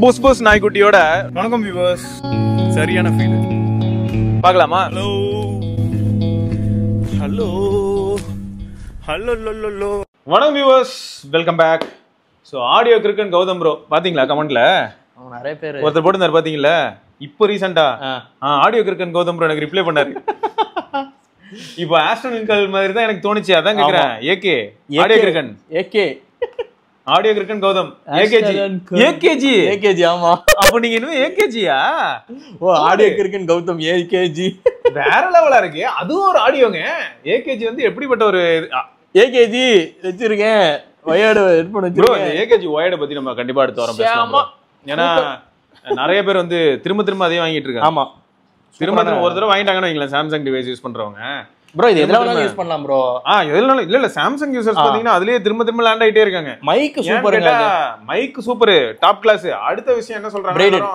புஸ் புஸ் நாய்க்குட்டியோட வணக்கம் வியூவர்ஸ். சரியான ஃபீல் பார்க்கலாமா? ஹலோ ஹலோ ஹலோ லோ. வணக்கம் viewers, welcome back. So audio Kirukkan Gautham bro பாத்தீங்களா? கமெண்ட்ல நிறைய பேர் ஒருத்தர் போட்டுருந்தாரு பாத்தீங்களா? இப்போ ரீசெண்டா ஆடியோ கிரிக்கன் கௌதம் ப்ரோ எனக்கு ரிப்ளை பண்ணாரு. இப்போ ஆஸ்ட்ரோனிக்கல் மாதிரி தான் எனக்கு தோணுச்சு, அதான் கேக்குறேன். A K audio Kirukkan audio Kirukkan Gautham A K G. ஆமா, அப்ப நீங்க இன்னும் ஏகேஜியா? ஓ, ஆடியோ கிரிக்கன் கௌதம் ஏகேஜி வேற லெவலா இருக்கு. அதுவும் ஒரு ஆடியோங்க. ஏகேஜி வந்து எப்படிப்பட்ட ஒரு ஏகேஜி வச்சிருக்கேன். வயர்டு ஹெட்போன் வச்சிருக்கேன். ஏகேஜி வயர்டை பத்தி நம்ம கண்டிப்பா அடுத்து வரோம் பேசலாம். ஏன்னா நிறைய பேர் வந்து திரும்ப அதே வாங்கிட்டு இருக்காங்க. ஆமா, திரும்ப ஒரு தடவை வாங்கிட்டாங்கன்னு வைங்களேன், சாம்சங் டிவைஸ் யூஸ் பண்றவங்க. ப்ரோ இது எதுல வேணாலும் யூஸ் பண்ணலாம் ப்ரோ. எதுலனாலும் இல்ல சாம்சங் யூசர்ஸ் பாத்தீங்கன்னா அதுலயே திரும்ப லேண்ட் ஆயிட்டே இருக்காங்க. மைக் சூப்பருங்க. Mike super, top class. அடுத்த விஷயம் என்ன சொல்றாங்க?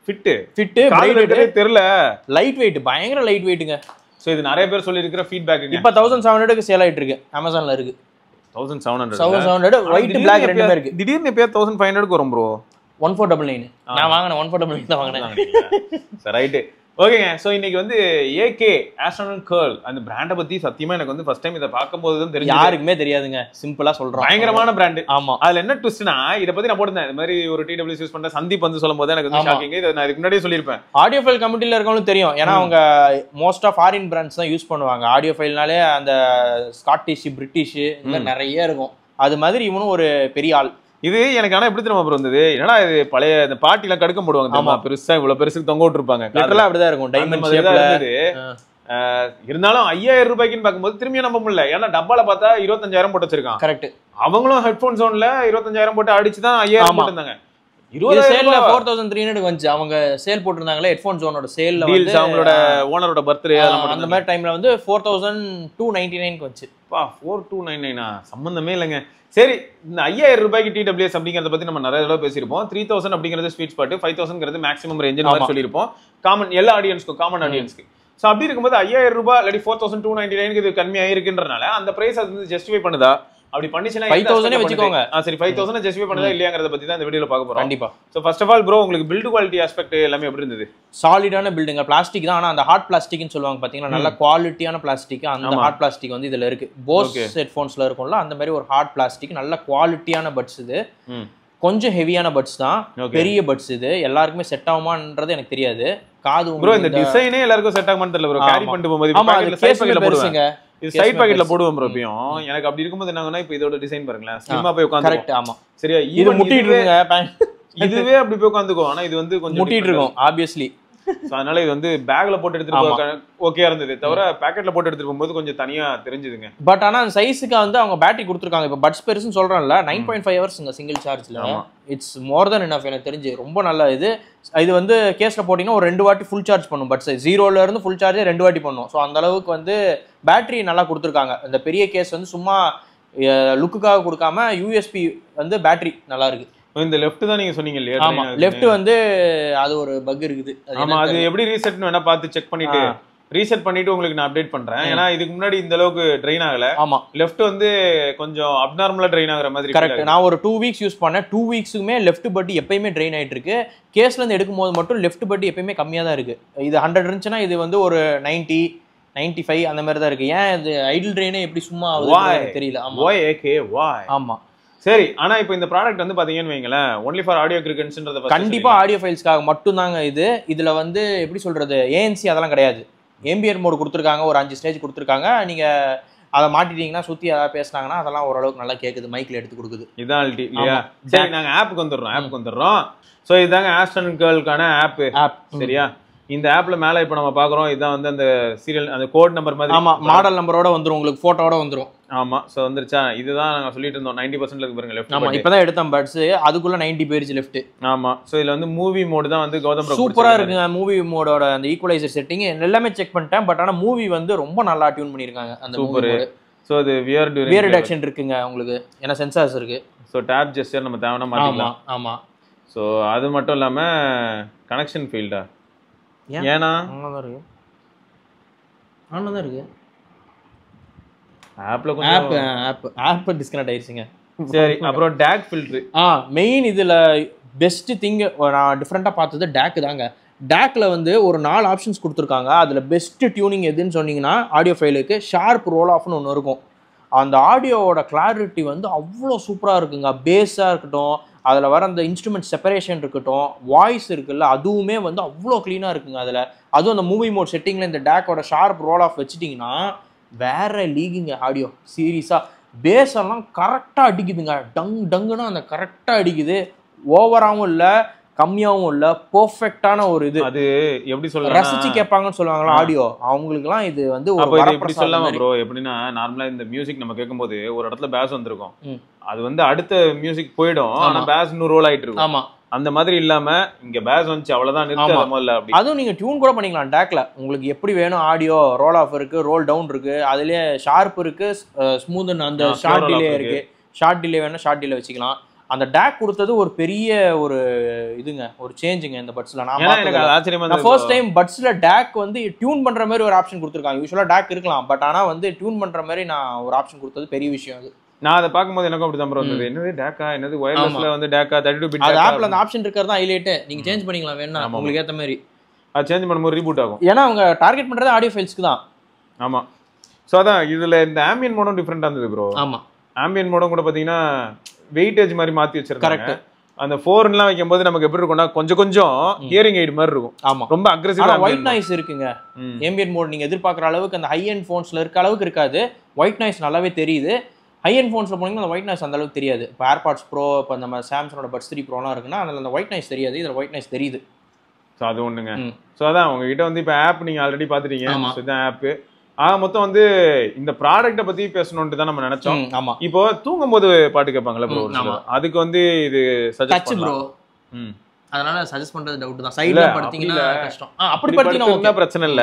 ஃபிட் தெரியல. லைட் வெயிட், பயங்கர லைட் வெயிட்ங்க. சோ இது நிறைய பேர் சொல்லி இருக்கிற ஃபீட்பேக். இப்ப 1700க்கு சேல் ஆயிட்டு இருக்கு. Amazonல இருக்கு 1700 ஒயிட் பிளாக் ரெண்டுமே இருக்கு. திடீர்னு எப்ப 1500க்கு வரும் ப்ரோ? 1499 நான் வாங்குனேன். 1499 தான் வாங்குனேன். சரி, ரைட், ஓகேங்க. ஸோ இன்னைக்கு வந்து ஏகே ஆஸ்ட்ரோனட் கேர்ள் அந்த பிராண்டை பத்தி சத்தியமா எனக்கு வந்து ஃபர்ஸ்ட் டைம் இதை பார்க்கும்போது தான் தெரியும். யாருக்குமே தெரியாதுங்க, சிம்பிளா சொல்றோம். பயங்கரமான பிராண்ட். ஆமா, அதுல என்ன ட்விஸ்ட்னா, இதை பத்தி நான் போட்டிருந்தேன். இந்த மாதிரி ஒரு டிடபிள்யூ யூஸ் பண்ற சந்தீப் வந்து சொல்லும் போது எனக்கு வந்து ஷாக்கிங். இதை நான் இதுக்கு முன்னாடியே சொல்லியிருப்பேன். ஆடியோ ஃபைல் கமிட்டில இருக்கவங்களும் தெரியும். ஏன்னா அவங்க மோஸ்ட் ஆஃப் ஃபாரின் பிராண்ட்ஸ் தான் யூஸ் பண்ணுவாங்க. ஆடியோ ஃபைல்னாலே அந்த ஸ்காட்டிஷ், பிரிட்டிஷ் இந்த நிறைய இருக்கும். அது மாதிரி இவனும் ஒரு பெரிய ஆள். இது எனக்கு ஆனா எப்படி தெரியுமா இருந்தது? ஏன்னா இது பழைய இந்த பாட்டி எல்லாம் கடுக்க போடுவாங்க, பெருசா இவ்வளவு பெருசுக்கு தொங்க விட்டுருப்பாங்க. அப்படிதான் இருக்கும், டைமண்ட் ஷேப்ல இருந்தது. இருந்தாலும் 5000 ரூபாய்க்குன்னு பார்க்கும்போது திரும்பியும் நம்ப முடியல. ஏன்னா டப்பால பார்த்தா 25,000 போட்டு வச்சிருக்கான். கரெக்ட். அவங்களும் ஹெட்போன் ஜோன்ல 25,000 போட்டு அடிச்சுதான் 5000 போட்டுருந்தாங்க. 4300 வந்துச்சு. அவங்க சேல் போட்டிருந்தாங்களே ஹெட்போன் ஜோனோட சேல்ல வந்து அவங்களோட ஓனரோட பர்த்டே அந்த மாதிரி டைம்ல வந்து 4299 வந்துச்சு. 4299 சம்பந்தமே இல்லைங்க. சரி, இந்த 5000 ரூபாய்க்கு டிடபிள்யூஎஸ் அப்படிங்கறத பத்தி நம்ம நிறைய தடவை பேசியிருப்போம். 3000 அப்படிங்கிறது ஸ்வீட் ஸ்பாட், 5000 மேக்ஸிமம் ரேஞ்ச் மாதிரி சொல்லியிருப்போம். காமன் எல்லா ஆடியன்ஸ்க்கும், காமன் ஆடியன்ஸ்க்கு. சோ அப்படி இருக்கும்போது 5000 ரூபாய் இல்லாட்டி 4299 இது கம்மியா இருக்குன்றனால அந்த பிரைஸ் அது வந்து ஜஸ்டிஃபை பண்ணுதா? அப்படி பண்ணிச்சுனா 5000 வெச்சுக்கோங்க. சரி, 5000 ஜஸ்டிஃபை பண்ணுதா இல்லையாங்கறத பத்தி தான் இந்த வீடியோல பார்க்க போறோம். கண்டிப்பா. So first of all bro, உங்களுக்கு பில்ட் குவாலிட்டி ஆஸ்பெக்ட் எல்லாமே எப்படி இருந்தது? சாலிடான பில்டிங். பிளாஸ்டிக் தான், ஆனா அந்த ஹார்ட் பிளாஸ்டிக்னு சொல்லுவாங்க பாத்தீங்கன்னா, நல்ல குவாலிட்டியான பிளாஸ்டிக். அந்த ஹார்ட் பிளாஸ்டிக் வந்து இதுல இருக்கு. போஸ் ஹெட்போன்ஸ்ல இருக்கும்ல அந்த மாதிரி ஒரு ஹார்ட் பிளாஸ்டிக், நல்ல குவாலிட்டியான பட்ஸ். இது கொஞ்சம் ஹெவியான பட்ஸ் தான், பெரிய பட்ஸ். இது எல்லாருக்குமே செட் ஆகுமான்றது எனக்கு தெரியாது. காது ப்ரோ இந்த டிசைனே எல்லாருக்கும் செட் ஆகுமான்னு தெரியல ப்ரோ. கேரி பண்ணிட்டு போகும்போது பாக்கெட்ல சைஸ் பாக்கெட்ல போடுவாங்க. இது சைடு பாக்கெட்ல போடுவோம் ப்ரோ. எப்பயும் எனக்கு அப்படி இருக்கும்போது என்னங்கன்னா, இப்போ இதோட டிசைன் பாருங்களேன், ஸ்லிம்மா போய் உட்கார்ந்து. கரெக்ட். ஆமா, சரியா? இது முட்டிட்டு இருக்குங்க. இதுவே அப்படி போய் உட்கார்ந்துக்கும். ஆனா இது வந்து கொஞ்சம் முட்டிட்டு இருக்கும் ஆப்வியஸ்லி. சோ அதனால இது வந்து பேக்ல போட்டு எடுத்துட்டு ஓகேயா இருந்தது. தவிர பாக்கெட்ல போட்டு எடுத்துட்டு போகும்போது கொஞ்சம் தனியா தெரிஞ்சதுங்க. பட் ஆனா அந்த சைஸ்க்கு வந்து அவங்க பேட்டரி கொடுத்துருக்காங்க. இப்போ பட்ஸ் பெருசுன்னு சொல்றேன்ல, 9.5 ஹவர்ஸ்ங்க சிங்கிள் சார்ஜ்ல. இட்ஸ் மோர் தென் எனஃப் எனக்கு தெரிஞ்சு. ரொம்ப நல்ல இது. இது வந்து கேஸ்ல போட்டீங்கன்னா ஒரு 2 வாட்டி ஃபுல் சார்ஜ் பண்ணும். பட்ஸ் 0ல இருந்து ஃபுல் சார்ஜ் 2 வாட்டி பண்ணும். ஸோ அந்த அளவுக்கு வந்து பேட்டரி நல்லா கொடுத்துருக்காங்க. இந்த பெரிய கேஸ் வந்து சும்மா லுக்குக்காக கொடுக்காம யூஎஸ்பி வந்து பேட்டரி நல்லா இருக்கு. இந்த லெஃப்ட் தான் நீங்க சொன்னீங்க இல்லையா? ஆமா, லெஃப்ட் வந்து அது ஒரு பக் இருக்குது. ஆமா, அது எப்படி ரீசெட்னு வேணா பார்த்து செக் பண்ணிட்டு ரீசெட் பண்ணிட்டு உங்களுக்கு நான் அப்டேட் பண்றேன். ஏன்னா இதுக்கு முன்னாடி இந்த அளவுக்கு ட்ரெயின் ஆகல. ஆமா, லெஃப்ட் வந்து கொஞ்சம் அப்நார்மலா ட்ரெயின் ஆகுற மாதிரி. கரெக்ட். நான் ஒரு 2 வீக்ஸ் யூஸ் பண்ணேன். 2 வீக்ஸுமே லெஃப்ட் பட்டி எப்பயுமே ட்ரெயின் ஆயிட்டு இருக்கு. கேஸ்ல இருந்து எடுக்கும் போது மட்டும் லெஃப்ட் பட்டி எப்பயுமே கம்மியா தான் இருக்கு. இது 100 இருந்துச்சுன்னா இது வந்து ஒரு 90, 95 அந்த மாதிரி தான் இருக்கு. ஏன் இது ஐடில் ட்ரெயினே எப்படி சும்மா ஆகுது தெரியல. ஆமா, ஆமா. சரி, ஆனா இப்போ இந்த ப்ராடக்ட் வந்து பாத்தீங்கன்னு வைங்களேன், ஒன்லி ஃபார் ஆடியோ கிரிக்கன்ஸ்ன்றத கண்டிப்பா ஆடியோ ஃபைல்ஸ்க்காக மட்டும் தாங்க இது. இதுல வந்து எப்படி சொல்றது, ஏஎன்சி அதெல்லாம் கிடையாது. ஏம்பியர் மோட் கொடுத்துருக்காங்க, ஒரு 5 ஸ்டேஜ் கொடுத்துருக்காங்க. நீங்க அதை மாட்டிட்டீங்கன்னா சுத்தி ஏதாவது பேசினாங்கன்னா அதெல்லாம் ஓரளவுக்கு நல்லா கேக்குது, மைக்ல எடுத்து கொடுக்குது. இதான் அல்டி இல்லையா? சரி, நாங்க ஆப்புக்கு வந்துடுறோம். சோ இதாங்க ஆஸ்ட்ரோனட் கேர்ளுக்கான ஆப். சரியா? இந்த ஆப்ல மேல இப்ப நம்ம பாக்குறோம், இதான் வந்து அந்த சீரியல் அந்த கோட் நம்பர் மாதிரி. ஆமா, மாடல் நம்பரோட வந்துரும், உங்களுக்கு போட்டோவோட வந்துரும். ஆமா, சோ வந்துருச்சா? இதுதான் நாங்க சொல்லிட்டு இருந்தோம் 90% இருக்கு பாருங்க லெஃப்ட். ஆமா, இப்பதான் எடுத்தோம் பட்ஸ், அதுக்குள்ள 90 போயிருச்சு லெஃப்ட். ஆமா, சோ இதுல வந்து மூவி மோட் தான் வந்து கௌதம் ப்ரோ சூப்பரா இருக்குங்க. மூவி மோடோட அந்த ஈக்குவலைசர் செட்டிங் எல்லாமே செக் பண்ணிட்டேன். பட் ஆனா மூவி வந்து ரொம்ப நல்லா டியூன் பண்ணிருக்காங்க அந்த மூவி மோட். சோ அது வியர் ரிடக்ஷன் இருக்குங்க உங்களுக்கு, ஏன்னா சென்சார்ஸ் இருக்கு. சோ டேப் ஜெஸ்டர் நம்ம தேவனா மாத்திக்கலாம். ஆமா. சோ அது மட்டும் இல்லாம கனெக்ஷன் ஃபீல்டா ஏனா அங்கதான் இருக்கு. ஆனதான் இருக்கு. ஆப்ல கொஞ்சம் ஆப் டிஸ்கனெக்ட் ஆயிருச்சுங்க. சரி, அப்புறம் டாக் ஃபில்டர். மெயின் இதுல பெஸ்ட் திங் நான் டிஃப்ரெண்ட்டாக பார்த்தது டேக்கு தாங்க. டேக்கில் வந்து ஒரு 4 ஆப்ஷன்ஸ் கொடுத்துருக்காங்க. அதில் பெஸ்ட் டியூனிங் எதுன்னு சொன்னீங்கன்னா ஆடியோ ஃபைலுக்கு ஷார்ப் ரோல் ஆஃப்னு ஒன்று இருக்கும். அந்த ஆடியோவோட கிளாரிட்டி வந்து அவ்வளோ சூப்பராக இருக்குங்க. பேஸாக இருக்கட்டும், அதில் வர அந்த இன்ஸ்ட்ருமெண்ட் செப்பரேஷன் இருக்கட்டும், வாய்ஸ் இருக்குல்ல, அதுவுமே வந்து அவ்வளோ க்ளீனாக இருக்குங்க. அதில் அதுவும் அந்த மூவி மோட் செட்டிங்கில் இந்த டேக்கோட ஷார்ப் ரோல் ஆஃப் வச்சுட்டிங்கன்னா வேற லீகுங்க ஆடியோ. சீரியஸாக பேஸ் எல்லாம் கரெக்டாக அடிக்குதுங்க. டங்குன்னா அந்த கரெக்டாக அடிக்குது. ஓவராகவும் இல்லை, கம்மியாகவும் இல்லை, பெர்ஃபெக்டான ஒரு இது. அது எப்படி சொல்ல ரசிச்சு கேட்பாங்கன்னு சொல்லுவாங்களா ஆடியோ, அவங்களுக்குலாம் இது வந்து ஒரு எப்படி சொல்லாம ப்ரோ. எப்படின்னா நார்மலா இந்த மியூசிக் நம்ம கேட்கும்போது ஒரு இடத்துல பேஸ் வந்திருக்கும், அது வந்து அடுத்த மியூசிக் போயிடும், ஆனா பேஸ் இன்னும் ரோல் ஆயிட்டு இருக்கும். ஆமா, அந்த மாதிரி இல்லாம இங்க பேஸ் வந்துச்சு அவ்வளவுதான், நிறுத்தல. அதுவும் நீங்க டியூன் கூட பண்ணிக்கலாம் டேக்ல. உங்களுக்கு எப்படி வேணும் ஆடியோ, ரோல் ஆஃப் இருக்கு, ரோல் டவுன் இருக்கு, அதுலயே ஷார்ப் இருக்கு, ஸ்மூத், அந்த ஷார்ட் டிலே இருக்கு. ஷார்ட் டிலே வேணா ஷார்ட் டிலே வச்சுக்கலாம். அந்த டேக் கொடுத்தது ஒரு பெரிய ஒரு இதுங்க, ஒரு சேஞ்சுங்க இந்த பட்ஸ்ல. நான் ஃபர்ஸ்ட் டைம் பட்ஸ்ல டேக் வந்து டியூன் பண்ற மாதிரி ஒரு ஆப்ஷன் கொடுத்துருக்காங்க. யூஸ்வலா டேக் இருக்கலாம், பட் ஆனா வந்து டியூன் பண்ற மாதிரி நான் ஒரு ஆப்ஷன் கொடுத்தது பெரிய விஷயம். அது நான் அதை பார்க்கும்போது எனக்கும் அப்படி தான் இருந்தது. என்னது டேக்கா, என்னது வயர்லெஸ்ல வந்து டேக்கா 32 பிட் அது ஆப்ல அந்த ஆப்ஷன் இருக்கிறது தான் ஹைலைட். நீங்க சேஞ்ச் பண்ணிக்கலாம் வேணா உங்களுக்கு ஏத்த மாதிரி. அது சேஞ்ச் பண்ணும்போது ரீபூட் ஆகும். ஏன்னா அவங்க டார்கெட் பண்றது ஆடியோ ஃபைல்ஸ்க்கு தான். ஆமா. சோ அதான் இதுல இந்த ஆம்பியன்ட் மோடும் டிஃபரெண்டா இருந்தது ப்ரோ. ஆமா, ஆம்பியன்ட் மோடும் கூட பாத்தீங்கன்னா வெயிட்டேஜ் மாதிரி மாத்தி வச்சிருக்காங்க. அந்த 4 வைக்கும்போது நமக்கு எப்படி இருக்கும்னா கொஞ்சம் ஹியரிங் எய்ட் மாதிரி இருக்கும். ஆமா, ரொம்ப அக்ரெசிவா ஒயிட் நாய்ஸ் இருக்குங்க. ஏம்பியன்ட் மோட் நீங்க எதிர்பார்க்குற அளவுக்கு அந்த ஹை எண்ட் ஃபோன்ஸ்ல இருக்க அளவுக்கு இருக்காது. ஒயிட் நாய்ஸ் நல்லாவே தெரியுது. ஹை எண்ட் ஃபோன்ஸ்ல போனீங்கன்னா அந்த ஒயிட் நாய்ஸ் அந்த அளவுக்கு தெரியாது. இப்போ ஏர்பாட்ஸ் ப்ரோ, இப்போ நம்ம சாம்சங்கோட பட்ஸ் 3 ப்ரோலாம் இருக்குன்னா அதில் அந்த ஒயிட் நாய்ஸ் தெரியாது. இதில் ஒயிட் நாய்ஸ் தெரியுது. ஸோ அது ஒண்ணுங்க. ஸோ அதான் உங்ககிட்ட வந்து இப்போ ஆப் நீங்க ஆல்ரெடி பார்த்துட்டீங்க. இதுதான் ஆப். மொத்தம் வந்து இந்த ப்ராடக்ட்டை பத்தி பேசணும்னு தான் நம்ம நினைச்சோம். ஆமா, இப்போ தூங்கும் போது பாட்டு கேட்பாங்கல்ல ப்ரோ, அதுக்கு வந்து இது சஜஸ்ட் ப்ரோ. அதனால சஜஸ்ட் பண்றது டவுட் தான். சைடுல படுத்தீங்கன்னா கஷ்டம். அப்படி படுத்தீங்கன்னா பிரச்சனை இல்ல.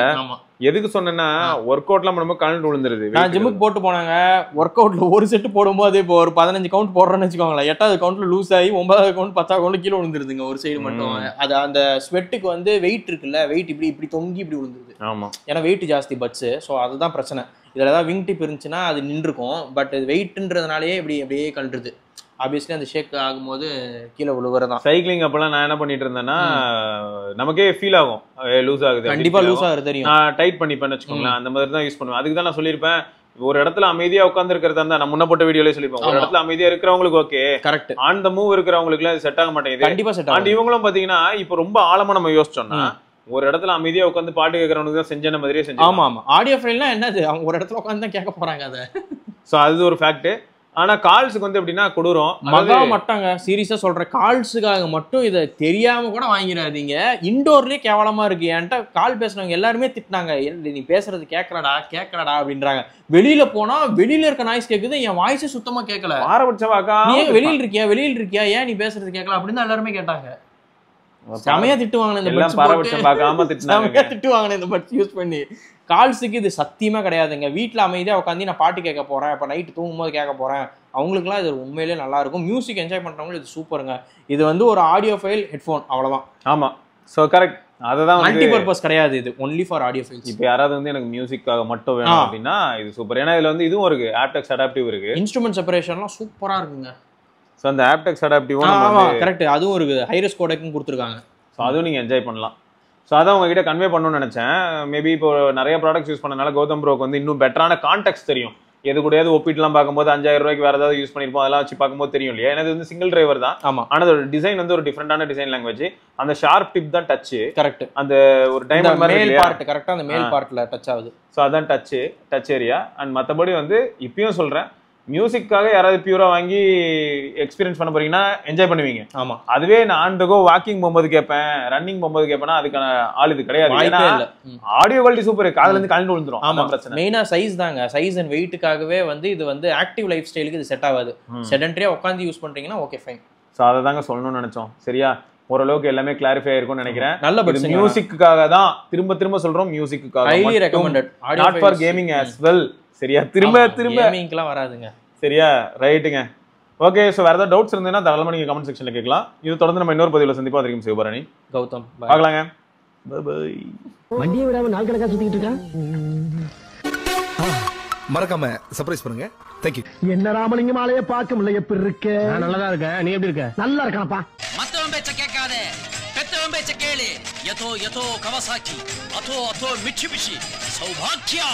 எதுக்கு சொன்னேன்னா ஒர்க் அவுட்லாம் பண்ணும்போது கவுண்ட் விழுந்துருது. நான் ஜிம்முக்கு போட்டு போனாங்க. ஒர்க் அவுட்ல ஒரு செட் போடும்போது இப்போ ஒரு 15 கவுண்ட் போடுறேன்னு வச்சுக்கோங்களேன், 8வது கவுண்ட்ல லூஸ் ஆகி 9வது கவுண்ட் 10வது கவுண்ட் கீழே விழுந்துருதுங்க ஒரு சைடு மட்டும். அது அந்த ஸ்வெட்டுக்கு வந்து வெயிட் இருக்குல்ல, வெயிட் இப்படி தொங்கி இப்படி விழுந்துருது. ஆமா, ஏன்னா வெயிட் ஜாஸ்தி பட்ஸ். ஸோ அதுதான் பிரச்சனை. இதுல ஏதாவது விங் டிப் இருந்துச்சுன்னா அது நின்றுக்கும். பட் வெயிட்ன்றதுனாலேயே இப்படியே கழுறது. ஆப்வியஸ்லி அந்த ஷேக் ஆகும்போது கீழே விழுவுறதான். சைக்கிளிங் அப்பெல்லாம் நான் என்ன பண்ணிட்டு இருந்தேன்னா நமக்கே ஃபீல் ஆகும் லூஸ் ஆகுது. கண்டிப்பா லூஸ் ஆகுது தெரியும். நான் டைட் பண்ணிப்பேன்னு வச்சுக்கோங்களேன். அந்த மாதிரி தான் யூஸ் பண்ணுவேன். அதுக்கு தான் நான் சொல்லியிருப்பேன், ஒரு இடத்துல அமைதியா உட்கார்ந்து இருக்கிறதா இருந்தா நான் முன்ன போட்ட வீடியோலயே சொல்லிருப்பேன், ஒரு இடத்துல அமைதியா இருக்கிறவங்களுக்கு okay, correct. On the move இருக்கிறவங்களுக்கு எல்லாம் செட் ஆக மாட்டேங்குது. கண்டிப்பா செட் ஆகும். இவங்களும் பாத்தீங்கன்னா இப்போ ரொம்ப ஆழமா நம்ம யோசிச்சோம்னா ஒரு இடத்துல அமைதியா உட்காந்து பாட்டு கேட்கறவனுக்கு தான் செஞ்ச மாதிரியே செஞ்சு. ஆமா, ஆடியோ ஃபைல்னா என்னது, அவங்க ஒரு இடத்துல உட்காந்து தான் கேட்க போறாங்க அதை. சோ அது ஒரு ஃபேக்ட். ஆனா கால்ஸுக்கு வந்து எப்படின்னா கொடுறோம் மகா மட்டாங்க. சீரியஸா சொல்றேன், கால்ஸுக்காக மட்டும் இதை தெரியாம கூட வாங்கிடாதீங்க. இண்டோர்லயே கேவலமா இருக்கு. என்கிட்ட கால் பேசுனவங்க எல்லாருமே திட்டினாங்க, நீ பேசுறது கேட்கலடா அப்படின்றாங்க. வெளியில போனா வெளியில இருக்க நாய்ஸ் கேக்குது, என் வாய்ஸே சுத்தமா கேட்கல. ஆரம்பிச்சவாக்கா நீ வெளியில இருக்கியா, ஏன் நீ பேசுறது கேட்கல அப்படின்னு எல்லாருமே கேட்டாங்க. செமையா திட்டுவாங்க இந்த பட்ஸ் திட்டுவாங்க இந்த பட்ஸ் யூஸ் பண்ணி. கால்ஸுக்கு இது சத்தியமா கிடையாதுங்க. வீட்டுல அமைதியா உட்காந்து நான் பாட்டு கேட்க போறேன், இப்ப நைட்டு தூங்கும் போது கேட்க போறேன், அவங்களுக்குலாம் இது உண்மையிலேயே நல்லா இருக்கும். மியூசிக் என்ஜாய் பண்றவங்களுக்கு இது சூப்பருங்க. இது வந்து ஒரு ஆடியோ ஃபைல் ஹெட்ஃபோன் அவ்வளவுதான். ஆமா, சோ கரெக்ட். அததான் மல்டி பர்பஸ் கிடையாது, இது ஒன்லி ஃபார் ஆடியோ ஃபைல்ஸ். இப்போ யாராவது வந்து எனக்கு மியூசிக்காக மட்டும் வேணும் அப்படின்னா இது சூப்பர். ஏன்னா இதுல வந்து இதுவும் இருக்கு, ஆப்டெக்ஸ் அடாப்டிவ் இருக்கு, இன்ஸ்ட்ருமெண்ட் செப்பரேஷன்லாம் சூப்பரா இருக்குங்க. ஸோ அந்த ஆப்டெக்ஸ் அடாப்டிவும் கரெக்ட், அதுவும் இருக்குது. ஹைரஸ் கோடெக்கும் கொடுத்துருக்காங்க. ஸோ அதுவும் நீங்கள் என்ஜாய் பண்ணலாம். ஸோ அதான் உங்ககிட்ட கன்வே பண்ணணும்னு நினச்சேன். மேபி இப்போ நிறைய ப்ராடக்ட்ஸ் யூஸ் பண்ணனால கௌதம் ப்ரோக்கு வந்து இன்னும் பெட்டரான கான்டெக்ட் தெரியும். எது கூடயாவது ஒப்பிட்டுலாம் பார்க்கும்போது 5000 ரூபாய்க்கு வேறு ஏதாவது யூஸ் பண்ணியிருப்போம், அதெல்லாம் வச்சு பார்க்கும்போது தெரியும் இல்லையா. எனக்கு வந்து சிங்கிள் டிரைவர் தான். ஆமா, ஆனால் அதோட டிசைன் வந்து ஒரு டிஃப்ரெண்டான டிசைன் லாங்குவேஜ். அந்த ஷார்ப் டிப் தான் டச். கரெக்ட், அந்த ஒரு டைமண்ட் மாதிரி மேல் பார்ட் கரெக்டாக அந்த மேல் பார்ட்ல டச் ஆகுது. ஸோ அதான் டச் ஏரியா. அண்ட் மற்றபடி வந்து இப்பயும் சொல்கிறேன், மியூசிக்காக யாராவது பியூரா வாங்கி எக்ஸ்பீரியன்ஸ் பண்ண போறீங்கன்னா என்ஜாய் பண்ணுவீங்க. ஆமா, அதுவே நான் ஆண்டுகோ வாக்கிங் போகும்போது கேட்பேன், ரன்னிங் போகும்போது கேட்பேன்னா அதுக்கான ஆள் இது கிடையாது. ஆடியோ குவாலிட்டி சூப்பர், காதுல இருந்து கலந்து விழுந்துரும். ஆமா, பிரச்சனை மெயினா சைஸ் தாங்க. சைஸ் அண்ட் வெயிட்டுக்காகவே வந்து இது வந்து ஆக்டிவ் லைஃப் ஸ்டைலுக்கு இது செட் ஆகாது. செடன்டரியா உட்காந்து யூஸ் பண்றீங்கன்னா ஓகே ஃபைன். ஸோ அதை தாங்க சொல்லணும்னு நினைச்சோம். சரியா, ஓரளவுக்கு எல்லாமே கிளாரிஃபை ஆயிருக்கும்னு நினைக்கிறேன். நல்ல பட் மியூசிக்காக தான் திரும்ப சொல்றோம், மியூசிக்காக highly recommended, not for gaming as well. சரியா, திரும்ப கேமிங்க்குலாம் வராதுங்க. சரியா, ரைட்டுங்க. ஓகே, ஸோ வேற ஏதாவது டவுட்ஸ் இருந்ததுன்னா தாராளமாக நீங்கள் கமெண்ட் செக்ஷனில் கேட்கலாம். இது தொடர்ந்து நம்ம இன்னொரு பதிவில் சந்திப்போம். வரைக்கும் சிவபரணி, கௌதம், பார்க்கலாங்க. Bye bye. வண்டியை விடாம நாள் கணக்காக சுத்திக்கிட்டு இருக்கா. மறக்காம சர்ப்ரைஸ் பண்ணுங்க. தேங்க்யூ. என்ன ராமலிங்கம் ஆலைய பார்க்க முடியல, எப்படி இருக்க? நான் நல்லா இருக்கேன், நீ எப்படி இருக்க? நல்லா இருக்கானப்பா. அடுத்தவன் பேச்ச கேட்காத, பெத்தவன் பேச்ச கேளு. யதோ யதோ கவசாக்கி, அதோ அதோ மிட்சுபிஷி, சௌபாக்கியா.